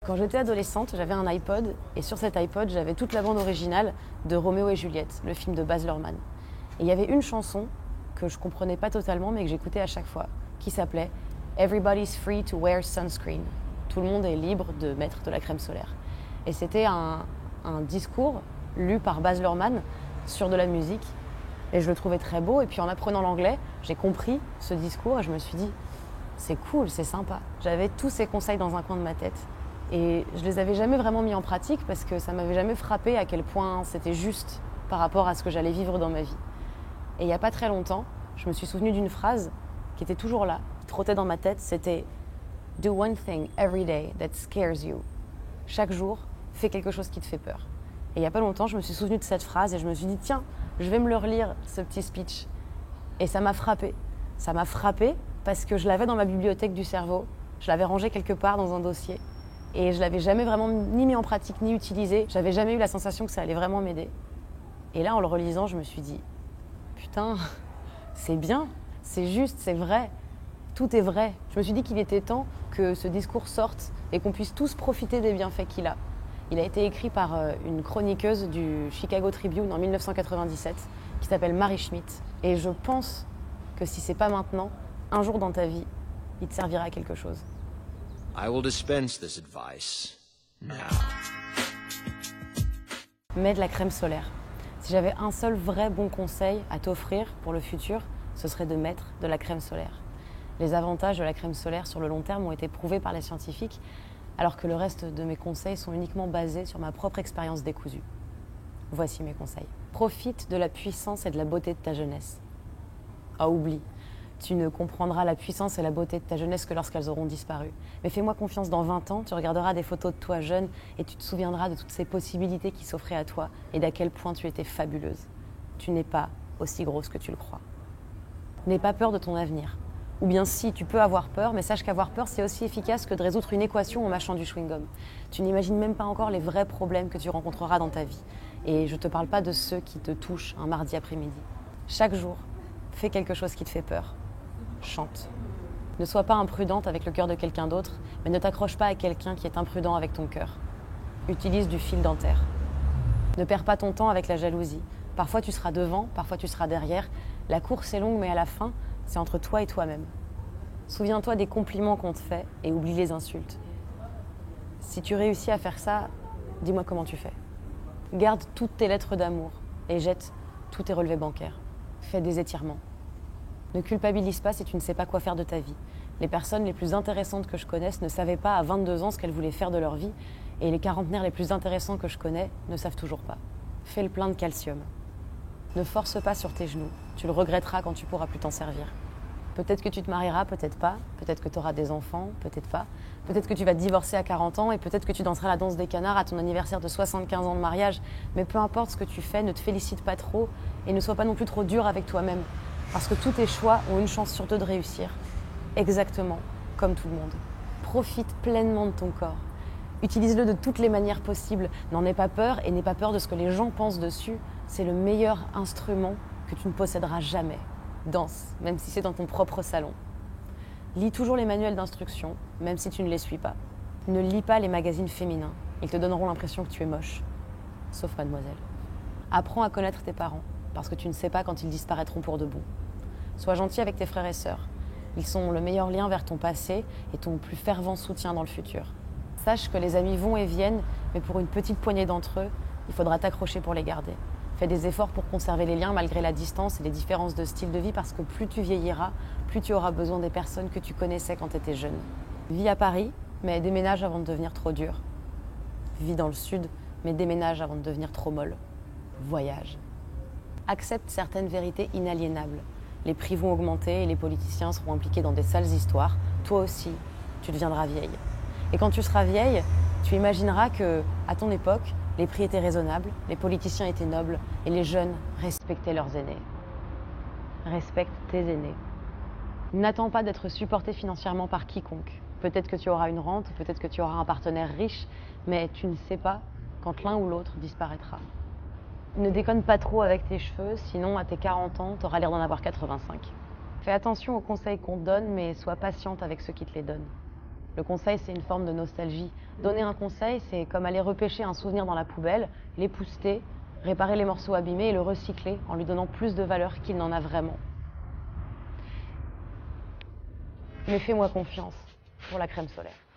Quand j'étais adolescente, j'avais un iPod et sur cet iPod, j'avais toute la bande originale de Roméo et Juliette, le film de Baz Luhrmann. Et il y avait une chanson que je comprenais pas totalement mais que j'écoutais à chaque fois, qui s'appelait Everybody's free to wear sunscreen. Tout le monde est libre de mettre de la crème solaire. Et c'était un discours lu par Baz Luhrmann sur de la musique. Et je le trouvais très beau. Et puis en apprenant l'anglais, j'ai compris ce discours et je me suis dit, c'est cool, c'est sympa. J'avais tous ces conseils dans un coin de ma tête. Et je les avais jamais vraiment mis en pratique parce que ça m'avait jamais frappé à quel point c'était juste par rapport à ce que j'allais vivre dans ma vie. Et il n'y a pas très longtemps, je me suis souvenue d'une phrase qui était toujours là, qui trottait dans ma tête, c'était « Do one thing every day that scares you ». Chaque jour, fais quelque chose qui te fait peur. Et il n'y a pas longtemps, je me suis souvenue de cette phrase et je me suis dit « Tiens, je vais me le relire, ce petit speech ». Et ça m'a frappée. Ça m'a frappée parce que je l'avais dans ma bibliothèque du cerveau, je l'avais rangé quelque part dans un dossier. Et je l'avais jamais vraiment ni mis en pratique, ni utilisé. J'avais jamais eu la sensation que ça allait vraiment m'aider. Et là, en le relisant, je me suis dit, putain, c'est bien, c'est juste, c'est vrai. Tout est vrai. Je me suis dit qu'il était temps que ce discours sorte et qu'on puisse tous profiter des bienfaits qu'il a. Il a été écrit par une chroniqueuse du Chicago Tribune en 1997 qui s'appelle Mary Schmidt. Et je pense que si c'est pas maintenant, un jour dans ta vie, il te servira à quelque chose. I will dispense this advice now. Mets de la crème solaire. Si j'avais un seul vrai bon conseil à t'offrir pour le futur, ce serait de mettre de la crème solaire. Les avantages de la crème solaire sur le long terme ont été prouvés par les scientifiques, alors que le reste de mes conseils sont uniquement basés sur ma propre expérience décousue. Voici mes conseils. Profite de la puissance et de la beauté de ta jeunesse. Ah, oublie. Tu ne comprendras la puissance et la beauté de ta jeunesse que lorsqu'elles auront disparu. Mais fais-moi confiance, dans 20 ans, tu regarderas des photos de toi jeune et tu te souviendras de toutes ces possibilités qui s'offraient à toi et d'à quel point tu étais fabuleuse. Tu n'es pas aussi grosse que tu le crois. N'aie pas peur de ton avenir. Ou bien si, tu peux avoir peur, mais sache qu'avoir peur, c'est aussi efficace que de résoudre une équation en mâchant du chewing-gum. Tu n'imagines même pas encore les vrais problèmes que tu rencontreras dans ta vie. Et je ne te parle pas de ceux qui te touchent un mardi après-midi. Chaque jour, fais quelque chose qui te fait peur. Chante. Ne sois pas imprudente avec le cœur de quelqu'un d'autre, mais ne t'accroche pas à quelqu'un qui est imprudent avec ton cœur. Utilise du fil dentaire. Ne perds pas ton temps avec la jalousie. Parfois tu seras devant, parfois tu seras derrière. La course est longue, mais à la fin, c'est entre toi et toi-même. Souviens-toi des compliments qu'on te fait et oublie les insultes. Si tu réussis à faire ça, dis-moi comment tu fais. Garde toutes tes lettres d'amour et jette tous tes relevés bancaires. Fais des étirements. Ne culpabilise pas si tu ne sais pas quoi faire de ta vie. Les personnes les plus intéressantes que je connaisse ne savaient pas à 22 ans ce qu'elles voulaient faire de leur vie et les quarantenaires les plus intéressants que je connais ne savent toujours pas. Fais le plein de calcium. Ne force pas sur tes genoux. Tu le regretteras quand tu pourras plus t'en servir. Peut-être que tu te marieras, peut-être pas. Peut-être que tu auras des enfants, peut-être pas. Peut-être que tu vas te divorcer à 40 ans et peut-être que tu danseras la danse des canards à ton anniversaire de 75 ans de mariage. Mais peu importe ce que tu fais, ne te félicite pas trop et ne sois pas non plus trop dur avec toi-même. Parce que tous tes choix ont une chance sur deux de réussir. Exactement comme tout le monde. Profite pleinement de ton corps. Utilise-le de toutes les manières possibles. N'en aie pas peur et n'aie pas peur de ce que les gens pensent dessus. C'est le meilleur instrument que tu ne posséderas jamais. Danse, même si c'est dans ton propre salon. Lis toujours les manuels d'instruction, même si tu ne les suis pas. Ne lis pas les magazines féminins. Ils te donneront l'impression que tu es moche. Sauf mademoiselle. Apprends à connaître tes parents, parce que tu ne sais pas quand ils disparaîtront pour de bon. Sois gentil avec tes frères et sœurs. Ils sont le meilleur lien vers ton passé et ton plus fervent soutien dans le futur. Sache que les amis vont et viennent, mais pour une petite poignée d'entre eux, il faudra t'accrocher pour les garder. Fais des efforts pour conserver les liens malgré la distance et les différences de style de vie parce que plus tu vieilliras, plus tu auras besoin des personnes que tu connaissais quand tu étais jeune. Vis à Paris, mais déménage avant de devenir trop dur. Vis dans le sud, mais déménage avant de devenir trop molle. Voyage. Accepte certaines vérités inaliénables. Les prix vont augmenter et les politiciens seront impliqués dans des sales histoires. Toi aussi, tu deviendras vieille. Et quand tu seras vieille, tu imagineras que, à ton époque, les prix étaient raisonnables, les politiciens étaient nobles et les jeunes respectaient leurs aînés. Respecte tes aînés. N'attends pas d'être supporté financièrement par quiconque. Peut-être que tu auras une rente, peut-être que tu auras un partenaire riche, mais tu ne sais pas quand l'un ou l'autre disparaîtra. Ne déconne pas trop avec tes cheveux, sinon à tes 40 ans, tu auras l'air d'en avoir 85. Fais attention aux conseils qu'on te donne, mais sois patiente avec ceux qui te les donnent. Le conseil, c'est une forme de nostalgie, Donner un conseil, c'est comme aller repêcher un souvenir dans la poubelle, l'épousseter, réparer les morceaux abîmés et le recycler en lui donnant plus de valeur qu'il n'en a vraiment. Mais fais-moi confiance pour la crème solaire.